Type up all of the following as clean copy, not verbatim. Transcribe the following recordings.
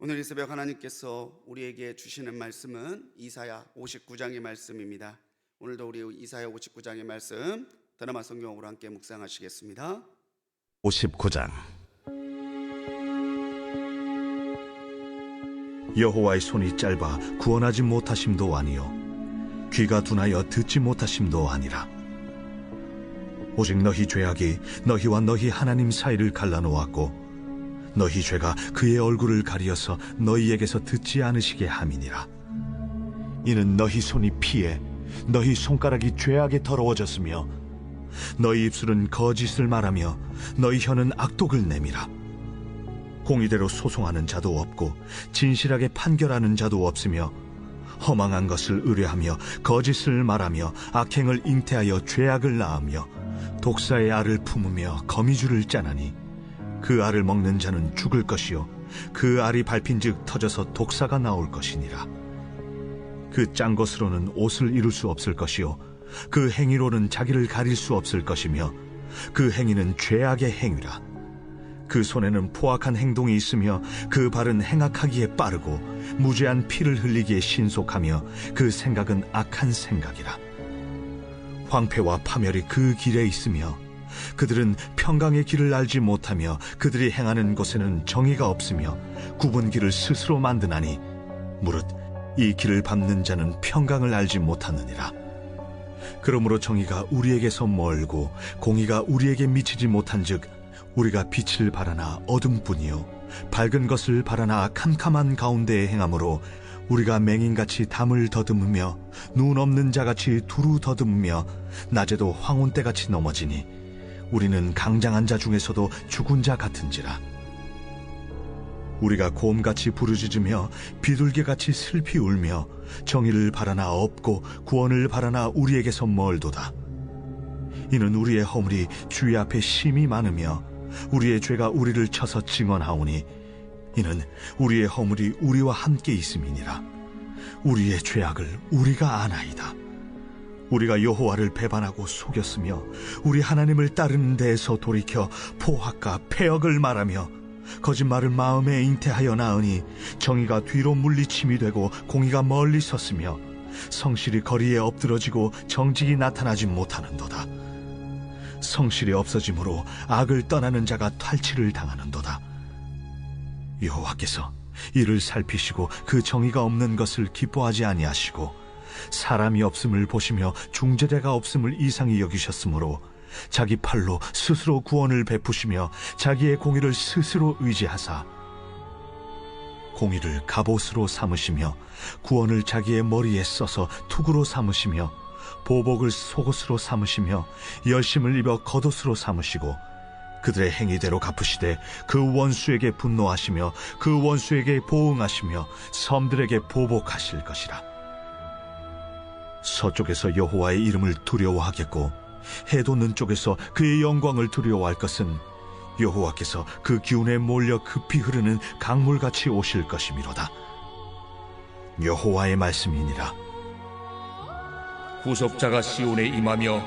오늘 이 새벽 하나님께서 우리에게 주시는 말씀은 이사야 59장의 말씀입니다. 오늘도 우리 이사야 59장의 말씀 드라마 성경으로 함께 묵상하시겠습니다. 59장. 여호와의 손이 짧아 구원하지 못하심도 아니요 귀가 둔하여 듣지 못하심도 아니라 오직 너희 죄악이 너희와 너희 하나님 사이를 갈라놓았고 너희 죄가 그의 얼굴을 가리어서 너희에게서 듣지 않으시게 함이니라. 이는 너희 손이 피해 너희 손가락이 죄악에 더러워졌으며 너희 입술은 거짓을 말하며 너희 혀는 악독을 내밀어 공의대로 소송하는 자도 없고 진실하게 판결하는 자도 없으며 허망한 것을 의뢰하며 거짓을 말하며 악행을 잉태하여 죄악을 낳으며 독사의 알을 품으며 거미줄을 짜나니 그 알을 먹는 자는 죽을 것이요 그 알이 밟힌즉 터져서 독사가 나올 것이니라. 그 짠 것으로는 옷을 이룰 수 없을 것이요 그 행위로는 자기를 가릴 수 없을 것이며 그 행위는 죄악의 행위라. 그 손에는 포악한 행동이 있으며 그 발은 행악하기에 빠르고 무죄한 피를 흘리기에 신속하며 그 생각은 악한 생각이라. 황폐와 파멸이 그 길에 있으며 그들은 평강의 길을 알지 못하며 그들이 행하는 곳에는 정의가 없으며 굽은 길을 스스로 만드나니 무릇 이 길을 밟는 자는 평강을 알지 못하느니라. 그러므로 정의가 우리에게서 멀고 공의가 우리에게 미치지 못한즉 우리가 빛을 바라나 어둠뿐이요 밝은 것을 바라나 캄캄한 가운데에 행함으로 우리가 맹인같이 담을 더듬으며 눈 없는 자같이 두루 더듬으며 낮에도 황혼때같이 넘어지니 우리는 강장한 자 중에서도 죽은 자 같은지라. 우리가 곰같이 부르짖으며 비둘기같이 슬피 울며 정의를 바라나 없고 구원을 바라나 우리에게서 멀도다. 이는 우리의 허물이 주의 앞에 심히 많으며 우리의 죄가 우리를 쳐서 증언하오니 이는 우리의 허물이 우리와 함께 있음이니라. 우리의 죄악을 우리가 아나이다. 우리가 여호와를 배반하고 속였으며 우리 하나님을 따르는 데에서 돌이켜 포악과 패역을 말하며 거짓말을 마음에 잉태하여 낳으니 정의가 뒤로 물리침이 되고 공의가 멀리 섰으며 성실이 거리에 엎드러지고 정직이 나타나지 못하는도다. 성실이 없어짐으로 악을 떠나는 자가 탈취를 당하는도다. 여호와께서 이를 살피시고 그 정의가 없는 것을 기뻐하지 아니하시고 사람이 없음을 보시며 중재자가 없음을 이상히 여기셨으므로 자기 팔로 스스로 구원을 베푸시며 자기의 공의를 스스로 의지하사 공의를 갑옷으로 삼으시며 구원을 자기의 머리에 써서 투구로 삼으시며 보복을 속옷으로 삼으시며 열심을 입어 겉옷으로 삼으시고 그들의 행위대로 갚으시되 그 원수에게 분노하시며 그 원수에게 보응하시며 섬들에게 보복하실 것이라. 서쪽에서 여호와의 이름을 두려워하겠고 해돋는 쪽에서 그의 영광을 두려워할 것은 여호와께서 그 기운에 몰려 급히 흐르는 강물같이 오실 것이미로다. 여호와의 말씀이니라. 구속자가 시온에 임하며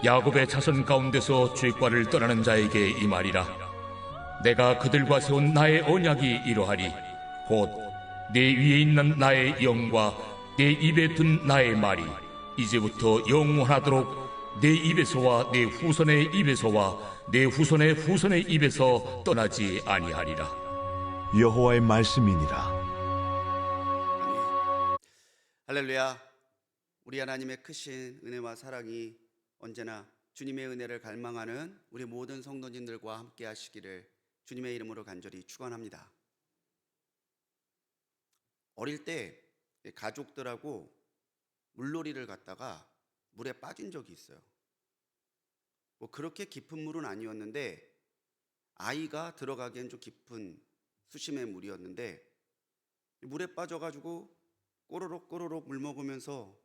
야곱의 자손 가운데서 죄과를 떠나는 자에게 임하리라. 내가 그들과 세운 나의 언약이 이러하리. 곧 내 위에 있는 나의 영과 내 입에 둔 나의 말이 이제부터 영원하도록 내 입에서와 내 후손의 입에서와 내 후손의 후손의 입에서 떠나지 아니하리라. 여호와의 말씀이니라. 아멘. 할렐루야. 우리 하나님의 크신 은혜와 사랑이 언제나 주님의 은혜를 갈망하는 우리 모든 성도님들과 함께 하시기를 주님의 이름으로 간절히 축원합니다. 어릴 때 가족들하고 물놀이를 갔다가 물에 빠진 적이 있어요. 뭐 그렇게 깊은 물은 아니었는데 아이가 들어가기엔 좀 깊은 수심의 물이었는데 물에 빠져가지고 꼬르륵 꼬르륵 물 먹으면서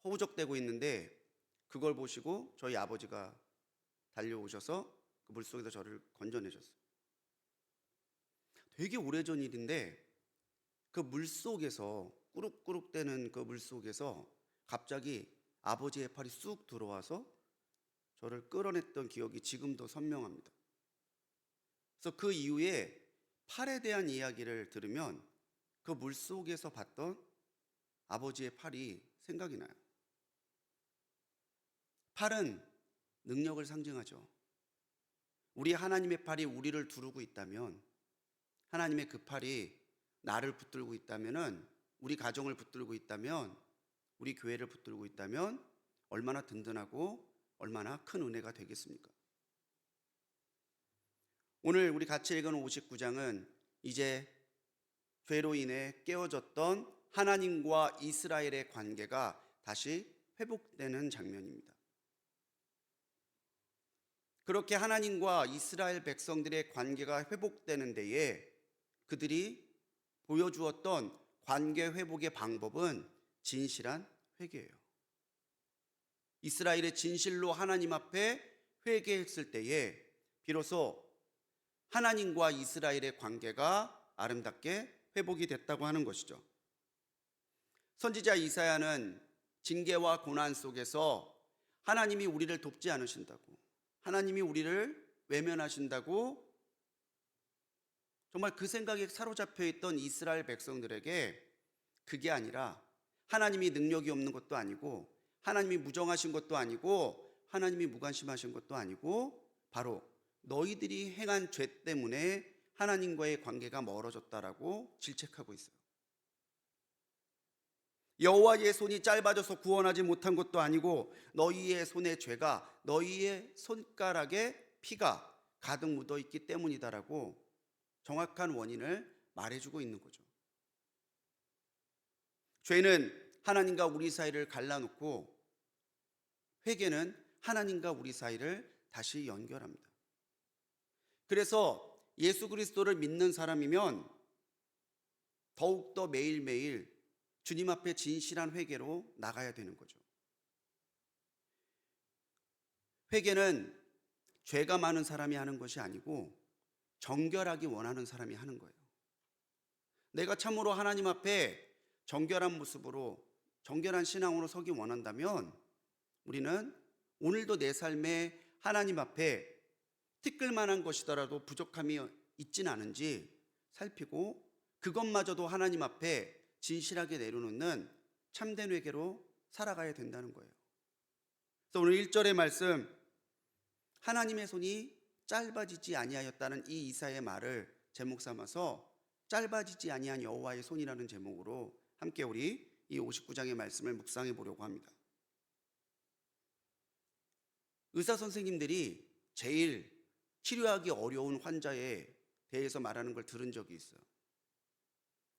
허우적대고 있는데 그걸 보시고 저희 아버지가 달려오셔서 그 물속에서 저를 건져내셨어요. 되게 오래전 일인데 그 물속에서 꾸룩꾸룩대는 그 물속에서 갑자기 아버지의 팔이 쑥 들어와서 저를 끌어냈던 기억이 지금도 선명합니다. 그래서 그 이후에 팔에 대한 이야기를 들으면 그 물속에서 봤던 아버지의 팔이 생각이 나요. 팔은 능력을 상징하죠. 우리 하나님의 팔이 우리를 두르고 있다면, 하나님의 그 팔이 나를 붙들고 있다면은, 우리 가정을 붙들고 있다면, 우리 교회를 붙들고 있다면 얼마나 든든하고 얼마나 큰 은혜가 되겠습니까? 오늘 우리 같이 읽은 59장은 이제 죄로 인해 깨어졌던 하나님과 이스라엘의 관계가 다시 회복되는 장면입니다. 그렇게 하나님과 이스라엘 백성들의 관계가 회복되는 데에 그들이 보여주었던 관계 회복의 방법은 진실한 회개예요. 이스라엘의 진실로 하나님 앞에 회개했을 때에 비로소 하나님과 이스라엘의 관계가 아름답게 회복이 됐다고 하는 것이죠. 선지자 이사야는 징계와 고난 속에서 하나님이 우리를 돕지 않으신다고, 하나님이 우리를 외면하신다고 정말 그 생각에 사로잡혀 있던 이스라엘 백성들에게 그게 아니라 하나님이 능력이 없는 것도 아니고 하나님이 무정하신 것도 아니고 하나님이 무관심하신 것도 아니고 바로 너희들이 행한 죄 때문에 하나님과의 관계가 멀어졌다라고 질책하고 있어요. 여호와의 손이 짧아져서 구원하지 못한 것도 아니고 너희의 손의 죄가 너희의 손가락에 피가 가득 묻어 있기 때문이다라고 정확한 원인을 말해주고 있는 거죠. 죄는 하나님과 우리 사이를 갈라놓고 회개는 하나님과 우리 사이를 다시 연결합니다. 그래서 예수 그리스도를 믿는 사람이면 더욱더 매일매일 주님 앞에 진실한 회개로 나가야 되는 거죠. 회개는 죄가 많은 사람이 하는 것이 아니고 정결하기 원하는 사람이 하는 거예요. 내가 참으로 하나님 앞에 정결한 모습으로 정결한 신앙으로 서기 원한다면 우리는 오늘도 내 삶에 하나님 앞에 티끌만한 것이더라도 부족함이 있지는 않은지 살피고 그것마저도 하나님 앞에 진실하게 내려놓는 참된 회개로 살아가야 된다는 거예요. 그래서 오늘 1절의 말씀, 하나님의 손이 짧아지지 아니하였다는 이 이사야의 말을 제목 삼아서 짧아지지 아니한 여호와의 손이라는 제목으로 함께 우리 이 59장의 말씀을 묵상해 보려고 합니다. 의사 선생님들이 제일 치료하기 어려운 환자에 대해서 말하는 걸 들은 적이 있어요.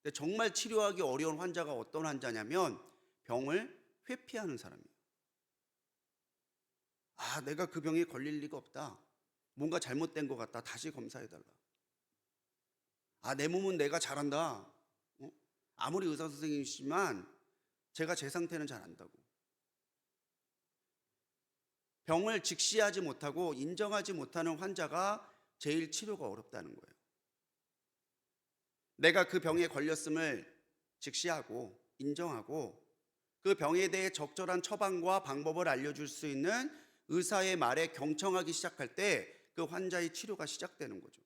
근데 정말 치료하기 어려운 환자가 어떤 환자냐면 병을 회피하는 사람이에요. 아, 내가 그 병에 걸릴 리가 없다. 뭔가 잘못된 것 같다. 다시 검사해달라. 아, 내 몸은 내가 잘한다. 아무리 의사 선생님이시지만 제가 제 상태는 잘 안다고. 병을 직시하지 못하고 인정하지 못하는 환자가 제일 치료가 어렵다는 거예요. 내가 그 병에 걸렸음을 직시하고 인정하고 그 병에 대해 적절한 처방과 방법을 알려줄 수 있는 의사의 말에 경청하기 시작할 때 그 환자의 치료가 시작되는 거죠.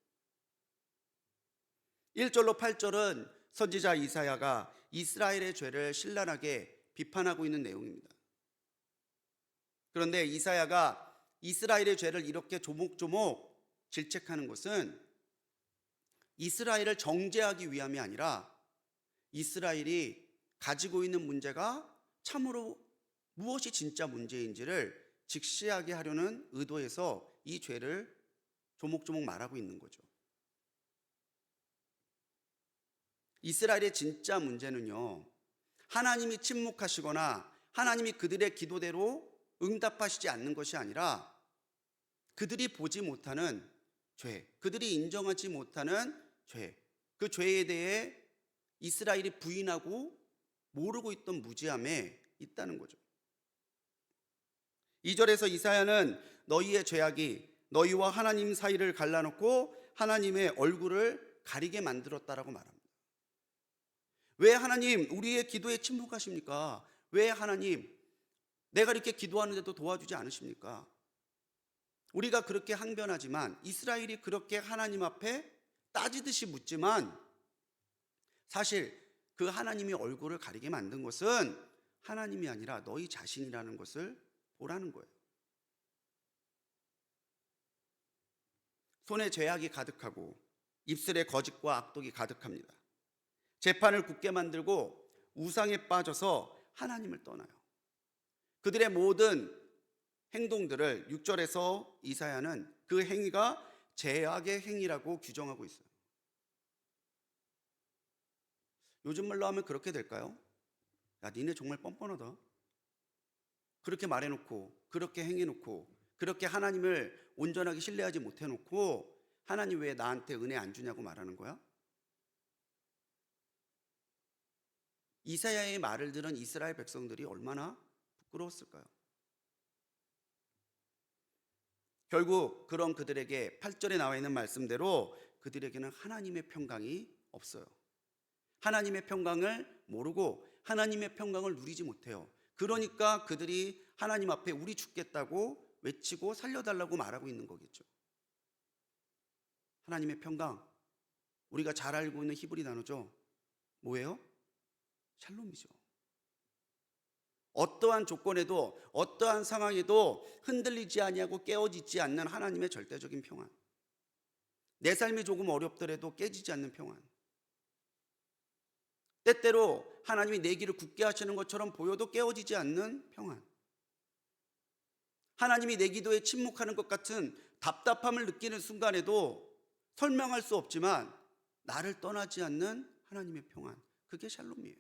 1절로 8절은 선지자 이사야가 이스라엘의 죄를 신랄하게 비판하고 있는 내용입니다. 그런데 이사야가 이스라엘의 죄를 이렇게 조목조목 질책하는 것은 이스라엘을 정죄하기 위함이 아니라 이스라엘이 가지고 있는 문제가 참으로 무엇이 진짜 문제인지를 직시하게 하려는 의도에서 이 죄를 조목조목 말하고 있는 거죠. 이스라엘의 진짜 문제는요, 하나님이 침묵하시거나 하나님이 그들의 기도대로 응답하시지 않는 것이 아니라 그들이 보지 못하는 죄, 그들이 인정하지 못하는 죄, 그 죄에 대해 이스라엘이 부인하고 모르고 있던 무지함에 있다는 거죠. 2절에서 이사야는 너희의 죄악이 너희와 하나님 사이를 갈라놓고 하나님의 얼굴을 가리게 만들었다라고 말합니다. 왜 하나님 우리의 기도에 침묵하십니까? 왜 하나님 내가 이렇게 기도하는데도 도와주지 않으십니까? 우리가 그렇게 항변하지만 이스라엘이 그렇게 하나님 앞에 따지듯이 묻지만 사실 그 하나님이 얼굴을 가리게 만든 것은 하나님이 아니라 너희 자신이라는 것을 보라는 거예요. 손에 죄악이 가득하고 입술에 거짓과 악독이 가득합니다. 재판을 굳게 만들고 우상에 빠져서 하나님을 떠나요. 그들의 모든 행동들을 6절에서 이사야는 그 행위가 죄악의 행위라고 규정하고 있어요. 요즘 말로 하면 그렇게 될까요? 야, 니네 정말 뻔뻔하다. 그렇게 말해놓고, 그렇게 행해놓고, 그렇게 하나님을 온전하게 신뢰하지 못해놓고 하나님 왜 나한테 은혜 안 주냐고 말하는 거야? 이사야의 말을 들은 이스라엘 백성들이 얼마나 부끄러웠을까요? 결국 그런 그들에게 8절에 나와 있는 말씀대로 그들에게는 하나님의 평강이 없어요. 하나님의 평강을 모르고 하나님의 평강을 누리지 못해요. 그러니까 그들이 하나님 앞에 우리 죽겠다고 외치고 살려달라고 말하고 있는 거겠죠. 하나님의 평강, 우리가 잘 알고 있는 히브리 단어죠. 뭐예요? 샬롬이죠. 어떠한 조건에도 어떠한 상황에도 흔들리지 아니하고 깨어지지 않는 하나님의 절대적인 평안. 내 삶이 조금 어렵더라도 깨지지 않는 평안. 때때로 하나님이 내 길을 굳게 하시는 것처럼 보여도 깨어지지 않는 평안. 하나님이 내 기도에 침묵하는 것 같은 답답함을 느끼는 순간에도 설명할 수 없지만 나를 떠나지 않는 하나님의 평안. 그게 샬롬이에요.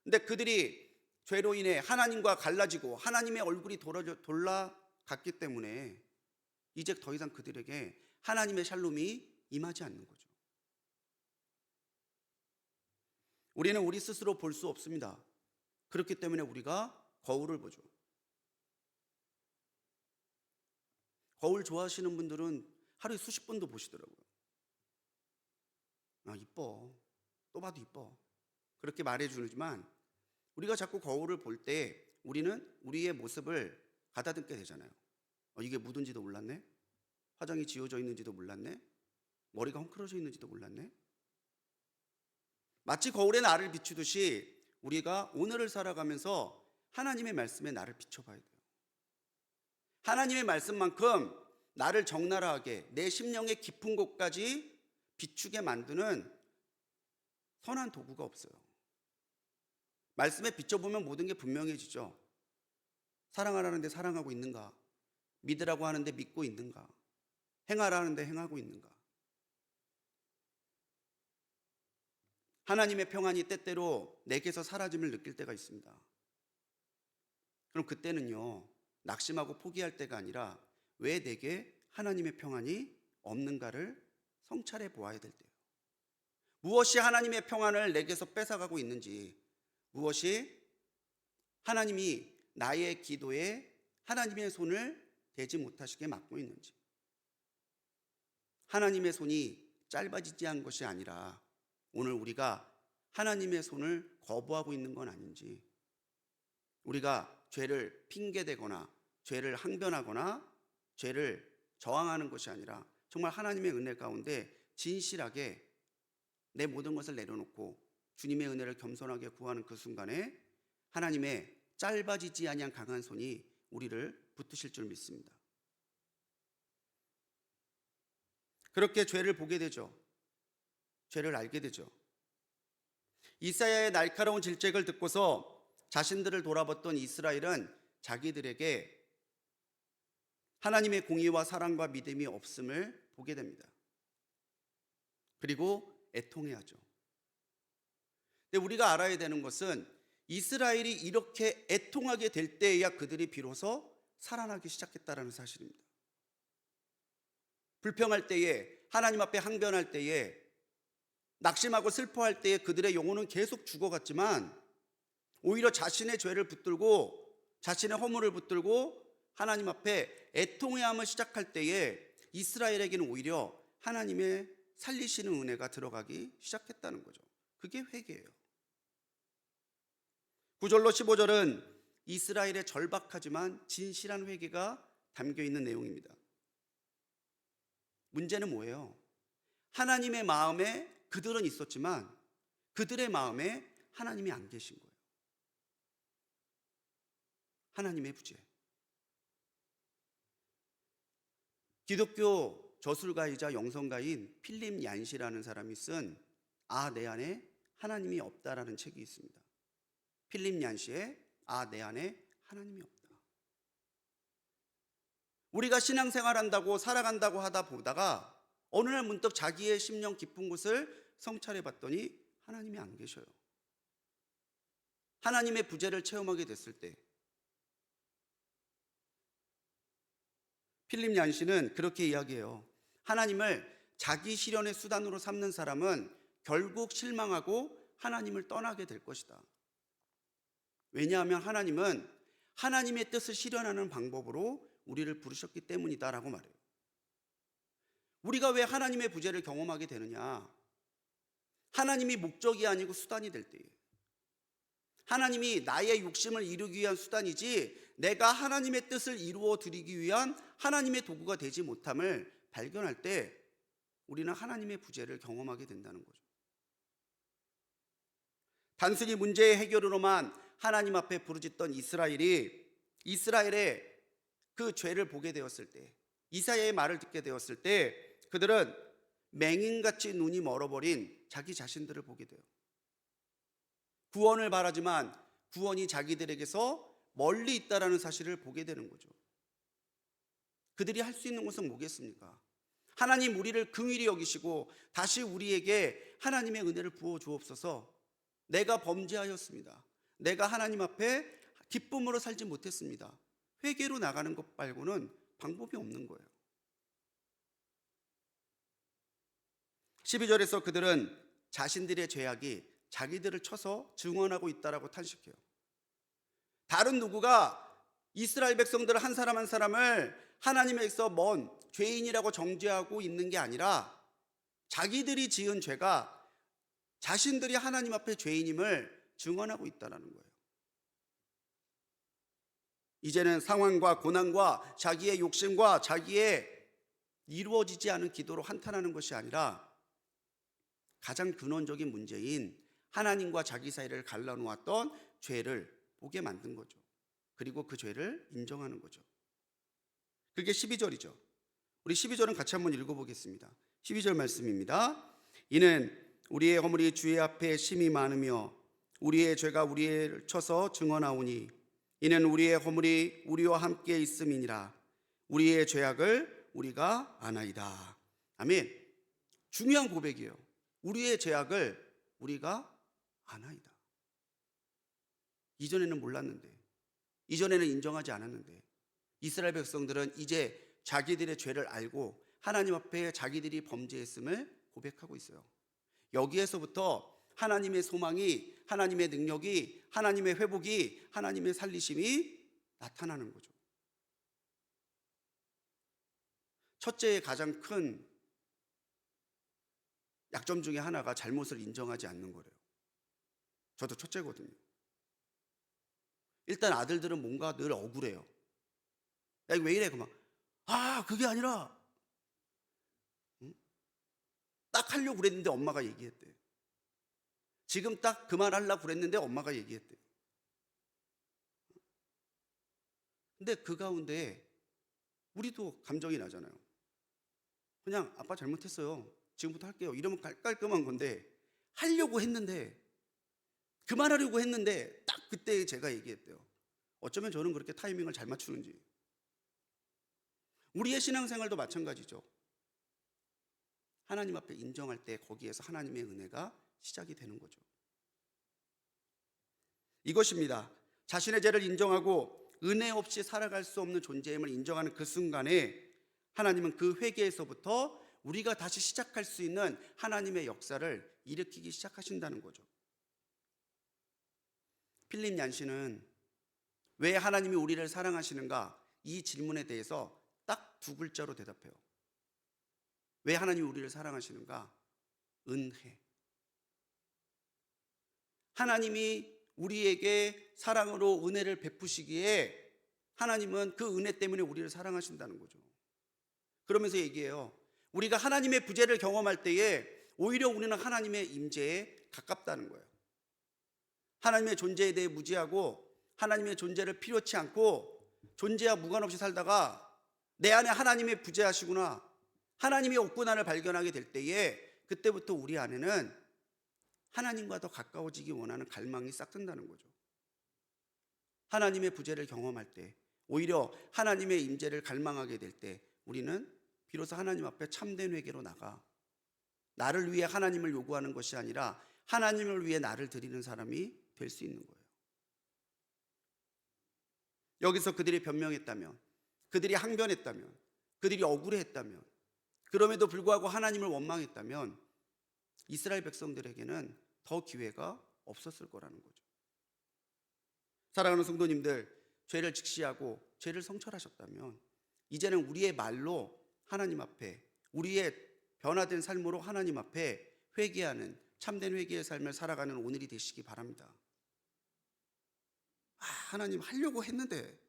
근데 그들이 죄로 인해 하나님과 갈라지고 하나님의 얼굴이 돌아갔기 때문에 이제 더 이상 그들에게 하나님의 샬롬이 임하지 않는 거죠. 우리는 우리 스스로 볼 수 없습니다. 그렇기 때문에 우리가 거울을 보죠. 거울 좋아하시는 분들은 하루에 수십 번도 보시더라고요. 아, 이뻐. 또 봐도 이뻐. 그렇게 말해주지만 우리가 자꾸 거울을 볼 때 우리는 우리의 모습을 가다듬게 되잖아요. 이게 묻은지도 몰랐네. 화장이 지워져 있는지도 몰랐네. 머리가 헝클어져 있는지도 몰랐네. 마치 거울에 나를 비추듯이 우리가 오늘을 살아가면서 하나님의 말씀에 나를 비춰봐야 돼요. 하나님의 말씀만큼 나를 적나라하게 내 심령의 깊은 곳까지 비추게 만드는 선한 도구가 없어요. 말씀에 비춰보면 모든 게 분명해지죠. 사랑하라는데 사랑하고 있는가? 믿으라고 하는데 믿고 있는가? 행하라는데 행하고 있는가? 하나님의 평안이 때때로 내게서 사라짐을 느낄 때가 있습니다. 그럼 그때는요, 낙심하고 포기할 때가 아니라 왜 내게 하나님의 평안이 없는가를 성찰해 보아야 될 때예요. 무엇이 하나님의 평안을 내게서 뺏어가고 있는지, 무엇이 하나님이 나의 기도에 하나님의 손을 대지 못하시게 막고 있는지, 하나님의 손이 짧아지지 않은 것이 아니라 오늘 우리가 하나님의 손을 거부하고 있는 건 아닌지, 우리가 죄를 핑계대거나 죄를 항변하거나 죄를 저항하는 것이 아니라 정말 하나님의 은혜 가운데 진실하게 내 모든 것을 내려놓고 주님의 은혜를 겸손하게 구하는 그 순간에 하나님의 짧아지지 아니한 강한 손이 우리를 붙드실 줄 믿습니다. 그렇게 죄를 보게 되죠. 죄를 알게 되죠. 이사야의 날카로운 질책을 듣고서 자신들을 돌아봤던 이스라엘은 자기들에게 하나님의 공의와 사랑과 믿음이 없음을 보게 됩니다. 그리고 애통해하죠. 근데 우리가 알아야 되는 것은 이스라엘이 이렇게 애통하게 될 때에야 그들이 비로소 살아나기 시작했다는 사실입니다. 불평할 때에, 하나님 앞에 항변할 때에, 낙심하고 슬퍼할 때에 그들의 영혼은 계속 죽어갔지만 오히려 자신의 죄를 붙들고 자신의 허물을 붙들고 하나님 앞에 애통해함을 시작할 때에 이스라엘에게는 오히려 하나님의 살리시는 은혜가 들어가기 시작했다는 거죠. 그게 회개예요. 9절로 15절은 이스라엘의 절박하지만 진실한 회개가 담겨 있는 내용입니다. 문제는 뭐예요? 하나님의 마음에 그들은 있었지만 그들의 마음에 하나님이 안 계신 거예요. 하나님의 부재. 기독교 저술가이자 영성가인 필립 얀시라는 사람이 쓴 내 안에 하나님이 없다라는 책이 있습니다. 필립 얀시의 내 안에 하나님이 없다. 우리가 신앙생활한다고 살아간다고 하다 보다가 어느 날 문득 자기의 심령 깊은 곳을 성찰해 봤더니 하나님이 안 계셔요. 하나님의 부재를 체험하게 됐을 때 필립 얀시는 그렇게 이야기해요. 하나님을 자기 실현의 수단으로 삼는 사람은 결국 실망하고 하나님을 떠나게 될 것이다. 왜냐하면 하나님은 하나님의 뜻을 실현하는 방법으로 우리를 부르셨기 때문이다라고 말해요. 우리가 왜 하나님의 부재를 경험하게 되느냐? 하나님이 목적이 아니고 수단이 될 때에, 하나님이 나의 욕심을 이루기 위한 수단이지 내가 하나님의 뜻을 이루어 드리기 위한 하나님의 도구가 되지 못함을 발견할 때 우리는 하나님의 부재를 경험하게 된다는 거죠. 단순히 문제의 해결으로만 하나님 앞에 부르짖던 이스라엘의 그 죄를 보게 되었을 때, 이사야의 말을 듣게 되었을 때 그들은 맹인같이 눈이 멀어버린 자기 자신들을 보게 돼요. 구원을 바라지만 구원이 자기들에게서 멀리 있다라는 사실을 보게 되는 거죠. 그들이 할 수 있는 것은 뭐겠습니까? 하나님 우리를 긍휼히 여기시고 다시 우리에게 하나님의 은혜를 부어 주옵소서. 내가 범죄하였습니다. 내가 하나님 앞에 기쁨으로 살지 못했습니다. 회개로 나가는 것 말고는 방법이 없는 거예요. 12절에서 그들은 자신들의 죄악이 자기들을 쳐서 증언하고 있다라고 탄식해요. 다른 누구가 이스라엘 백성들 한 사람 한 사람을 하나님에게서 먼 죄인이라고 정죄하고 있는 게 아니라 자기들이 지은 죄가 자신들이 하나님 앞에 죄인임을 증언하고 있다는 거예요. 이제는 상황과 고난과 자기의 욕심과 자기의 이루어지지 않은 기도로 한탄하는 것이 아니라 가장 근원적인 문제인 하나님과 자기 사이를 갈라놓았던 죄를 보게 만든 거죠. 그리고 그 죄를 인정하는 거죠. 그게 12절이죠. 우리 12절은 같이 한번 읽어보겠습니다. 12절 말씀입니다. 이는 우리의 허물이 주의 앞에 심히 많으며 우리의 죄가 우리를 쳐서 증언하오니 이는 우리의 허물이 우리와 함께 있음이니라. 우리의 죄악을 우리가 아나이다. 아멘. 중요한 고백이에요. 우리의 죄악을 우리가 아나이다. 이전에는 몰랐는데, 이전에는 인정하지 않았는데, 이스라엘 백성들은 이제 자기들의 죄를 알고 하나님 앞에 자기들이 범죄했음을 고백하고 있어요. 여기에서부터 하나님의 소망이, 하나님의 능력이, 하나님의 회복이, 하나님의 살리심이 나타나는 거죠. 첫째의 가장 큰 약점 중에 하나가 잘못을 인정하지 않는 거래요. 저도 첫째거든요. 일단 아들들은 뭔가 늘 억울해요. 야, 이거 왜 이래? 그만. 그게 아니라 딱 하려고 그랬는데 엄마가 얘기했대. 지금 딱 그만하려고 그랬는데 엄마가 얘기했대. 근데 그 가운데 우리도 감정이 나잖아요. 그냥 아빠 잘못했어요. 지금부터 할게요. 이러면 깔끔한 건데 하려고 했는데, 그만하려고 했는데 딱 그때 제가 얘기했대요. 어쩌면 저는 그렇게 타이밍을 잘 맞추는지. 우리의 신앙생활도 마찬가지죠. 하나님 앞에 인정할 때 거기에서 하나님의 은혜가 시작이 되는 거죠. 이것입니다. 자신의 죄를 인정하고 은혜 없이 살아갈 수 없는 존재임을 인정하는 그 순간에 하나님은 그 회개에서부터 우리가 다시 시작할 수 있는 하나님의 역사를 일으키기 시작하신다는 거죠. 필립 얀시는 왜 하나님이 우리를 사랑하시는가? 이 질문에 대해서 딱 두 글자로 대답해요. 왜 하나님이 우리를 사랑하시는가? 은혜. 하나님이 우리에게 사랑으로 은혜를 베푸시기에 하나님은 그 은혜 때문에 우리를 사랑하신다는 거죠. 그러면서 얘기해요. 우리가 하나님의 부재를 경험할 때에 오히려 우리는 하나님의 임재에 가깝다는 거예요. 하나님의 존재에 대해 무지하고 하나님의 존재를 필요치 않고 존재와 무관없이 살다가 내 안에 하나님의 부재하시구나, 하나님의 없구나를 발견하게 될 때에 그때부터 우리 안에는 하나님과 더 가까워지기 원하는 갈망이 싹 튼다는 거죠. 하나님의 부재를 경험할 때, 오히려 하나님의 임재를 갈망하게 될 때 우리는 비로소 하나님 앞에 참된 회개로 나가 나를 위해 하나님을 요구하는 것이 아니라 하나님을 위해 나를 드리는 사람이 될 수 있는 거예요. 여기서 그들이 변명했다면, 그들이 항변했다면, 그들이 억울해했다면, 그럼에도 불구하고 하나님을 원망했다면 이스라엘 백성들에게는 더 기회가 없었을 거라는 거죠. 사랑하는 성도님들, 죄를 직시하고 죄를 성찰하셨다면 이제는 우리의 말로 하나님 앞에, 우리의 변화된 삶으로 하나님 앞에 회개하는 참된 회개의 삶을 살아가는 오늘이 되시기 바랍니다. 하나님 하려고 했는데,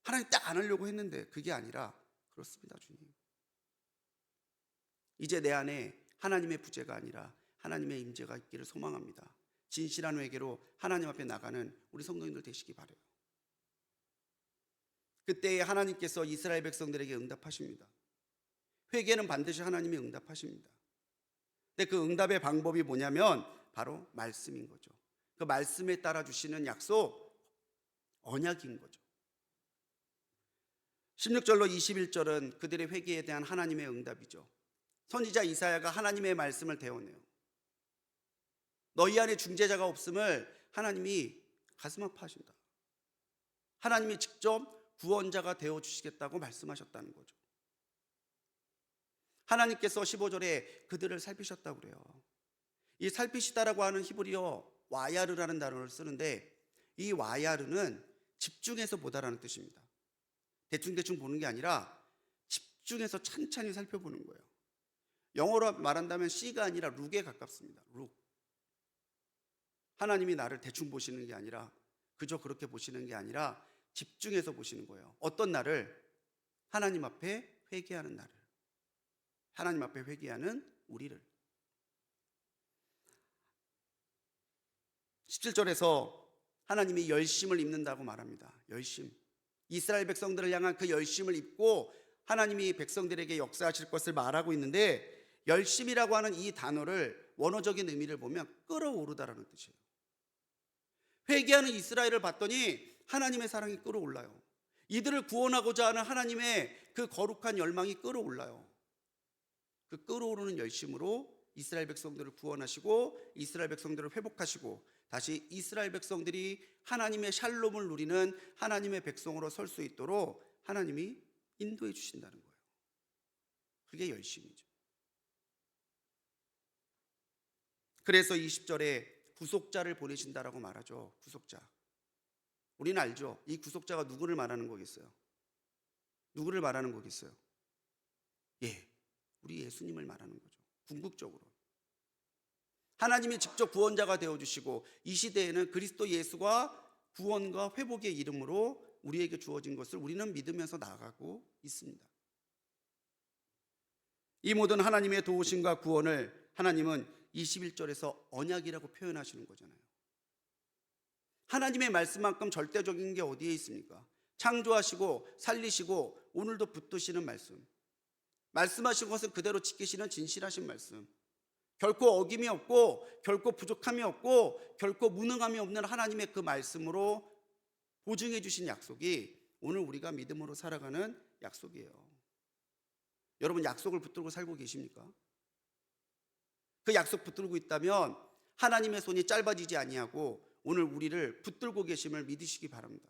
하나님 딱 안 하려고 했는데, 그게 아니라 그렇습니다. 주님, 이제 내 안에 하나님의 부재가 아니라 하나님의 임재가 있기를 소망합니다. 진실한 회개로 하나님 앞에 나가는 우리 성도님들 되시기 바라요. 그때에 하나님께서 이스라엘 백성들에게 응답하십니다. 회개는 반드시 하나님이 응답하십니다. 근데 그 응답의 방법이 뭐냐면 바로 말씀인 거죠. 그 말씀에 따라 주시는 약속, 언약인 거죠. 16절로 21절은 그들의 회개에 대한 하나님의 응답이죠. 선지자 이사야가 하나님의 말씀을 대언해요. 너희 안에 중재자가 없음을 하나님이 가슴 아파하신다. 하나님이 직접 구원자가 되어주시겠다고 말씀하셨다는 거죠. 하나님께서 15절에 그들을 살피셨다고 그래요. 이 살피시다라고 하는 히브리어 와야르라는 단어를 쓰는데, 이 와야르는 집중해서 보다라는 뜻입니다. 대충대충 보는 게 아니라 집중해서 찬찬히 살펴보는 거예요. 영어로 말한다면 C가 아니라 룩에 가깝습니다. 룩. 하나님이 나를 대충 보시는 게 아니라, 그저 그렇게 보시는 게 아니라 집중해서 보시는 거예요. 어떤 나를? 하나님 앞에 회개하는 나를, 하나님 앞에 회개하는 우리를. 17절에서 하나님이 열심을 입는다고 말합니다. 열심. 이스라엘 백성들을 향한 그 열심을 입고 하나님이 백성들에게 역사하실 것을 말하고 있는데, 열심이라고 하는 이 단어를 원어적인 의미를 보면 끓어오르다라는 뜻이에요. 회개하는 이스라엘을 봤더니 하나님의 사랑이 끓어올라요. 이들을 구원하고자 하는 하나님의 그 거룩한 열망이 끓어올라요. 그 끓어오르는 열심으로 이스라엘 백성들을 구원하시고 이스라엘 백성들을 회복하시고 다시 이스라엘 백성들이 하나님의 샬롬을 누리는 하나님의 백성으로 설 수 있도록 하나님이 인도해 주신다는 거예요. 그게 열심이죠. 그래서 20절에 구속자를 보내신다라고 말하죠. 구속자. 우리는 알죠. 이 구속자가 누구를 말하는 거겠어요? 누구를 말하는 거겠어요? 우리 예수님을 말하는 거죠. 궁극적으로 하나님이 직접 구원자가 되어주시고 이 시대에는 그리스도 예수가 구원과 회복의 이름으로 우리에게 주어진 것을 우리는 믿으면서 나아가고 있습니다. 이 모든 하나님의 도우심과 구원을 하나님은 21절에서 언약이라고 표현하시는 거잖아요. 하나님의 말씀만큼 절대적인 게 어디에 있습니까? 창조하시고 살리시고 오늘도 붙드시는 말씀, 말씀하신 것을 그대로 지키시는 진실하신 말씀, 결코 어김이 없고 결코 부족함이 없고 결코 무능함이 없는 하나님의 그 말씀으로 보증해 주신 약속이 오늘 우리가 믿음으로 살아가는 약속이에요. 여러분, 약속을 붙들고 살고 계십니까? 그 약속 붙들고 있다면 하나님의 손이 짧아지지 아니하고 오늘 우리를 붙들고 계심을 믿으시기 바랍니다.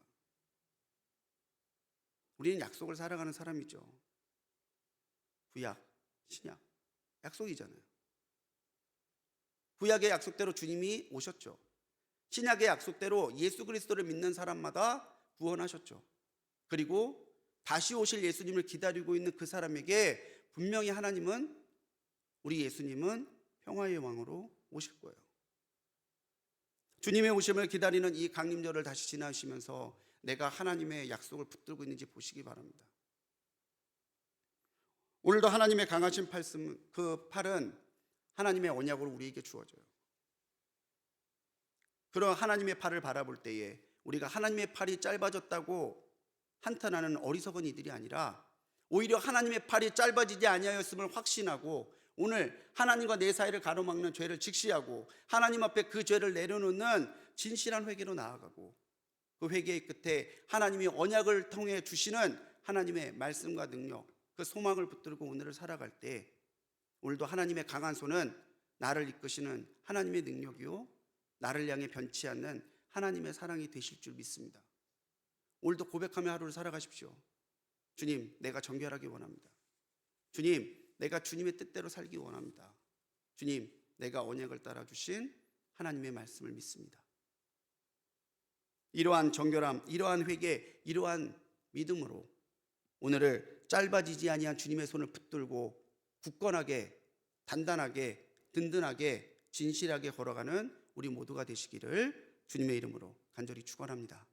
우리는 약속을 살아가는 사람이죠. 구약, 신약, 약속이잖아요. 구약의 약속대로 주님이 오셨죠. 신약의 약속대로 예수 그리스도를 믿는 사람마다 구원하셨죠. 그리고 다시 오실 예수님을 기다리고 있는 그 사람에게 분명히 하나님은, 우리 예수님은 평화의 왕으로 오실 거예요. 주님의 오심을 기다리는 이 강림절을 다시 지나시면서 내가 하나님의 약속을 붙들고 있는지 보시기 바랍니다. 오늘도 하나님의 강하신 그 팔은 하나님의 언약으로 우리에게 주어져요. 그런 하나님의 팔을 바라볼 때에 우리가 하나님의 팔이 짧아졌다고 한탄하는 어리석은 이들이 아니라 오히려 하나님의 팔이 짧아지지 아니하였음을 확신하고 오늘 하나님과 내 사이를 가로막는 죄를 직시하고 하나님 앞에 그 죄를 내려놓는 진실한 회개로 나아가고 그 회개의 끝에 하나님이 언약을 통해 주시는 하나님의 말씀과 능력, 그 소망을 붙들고 오늘을 살아갈 때 오늘도 하나님의 강한 손은 나를 이끄시는 하나님의 능력이요 나를 향해 변치 않는 하나님의 사랑이 되실 줄 믿습니다. 오늘도 고백하며 하루를 살아가십시오. 주님, 내가 정결하기 원합니다. 주님, 내가 주님의 뜻대로 살기 원합니다. 주님, 내가 언약을 따라 주신 하나님의 말씀을 믿습니다. 이러한 정결함, 이러한 회개, 이러한 믿음으로 오늘을 짧아지지 아니한 주님의 손을 붙들고 굳건하게, 단단하게, 든든하게, 진실하게 걸어가는 우리 모두가 되시기를 주님의 이름으로 간절히 축원합니다.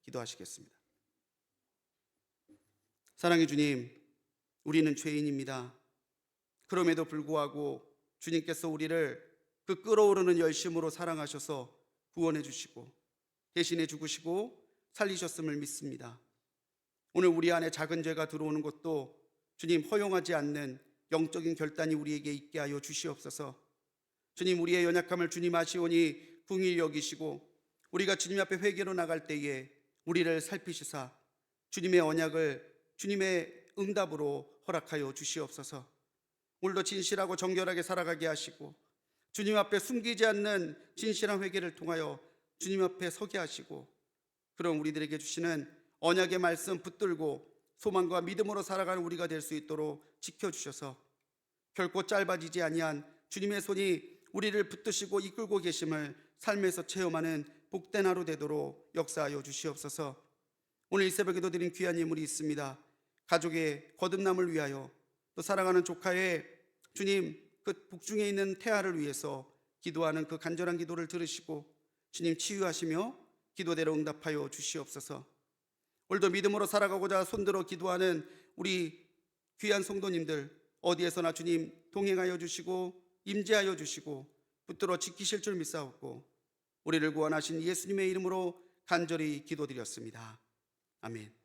기도하시겠습니다. 사랑의 주님, 우리는 죄인입니다. 그럼에도 불구하고 주님께서 우리를 그 끓어오르는 열심으로 사랑하셔서 구원해 주시고 대신해 죽으시고 살리셨음을 믿습니다. 오늘 우리 안에 작은 죄가 들어오는 것도 주님 허용하지 않는 영적인 결단이 우리에게 있게 하여 주시옵소서. 주님, 우리의 연약함을 주님 아시오니 긍휼히 여기시고 우리가 주님 앞에 회개로 나갈 때에 우리를 살피시사 주님의 언약을 주님의 응답으로 허락하여 주시옵소서. 오늘도 진실하고 정결하게 살아가게 하시고 주님 앞에 숨기지 않는 진실한 회개를 통하여 주님 앞에 서게 하시고 그런 우리들에게 주시는 언약의 말씀 붙들고 소망과 믿음으로 살아가는 우리가 될 수 있도록 지켜주셔서 결코 짧아지지 아니한 주님의 손이 우리를 붙드시고 이끌고 계심을 삶에서 체험하는 복된 하루 되도록 역사하여 주시옵소서. 오늘 이 새벽에도 드린 귀한 예물이 있습니다. 가족의 거듭남을 위하여 또 사랑하는 조카의 주님 그 복중에 있는 태아를 위해서 기도하는 그 간절한 기도를 들으시고 주님 치유하시며 기도대로 응답하여 주시옵소서. 오늘도 믿음으로 살아가고자 손들어 기도하는 우리 귀한 성도님들 어디에서나 주님 동행하여 주시고 임재하여 주시고 붙들어 지키실 줄 믿사옵고 우리를 구원하신 예수님의 이름으로 간절히 기도드렸습니다. 아멘.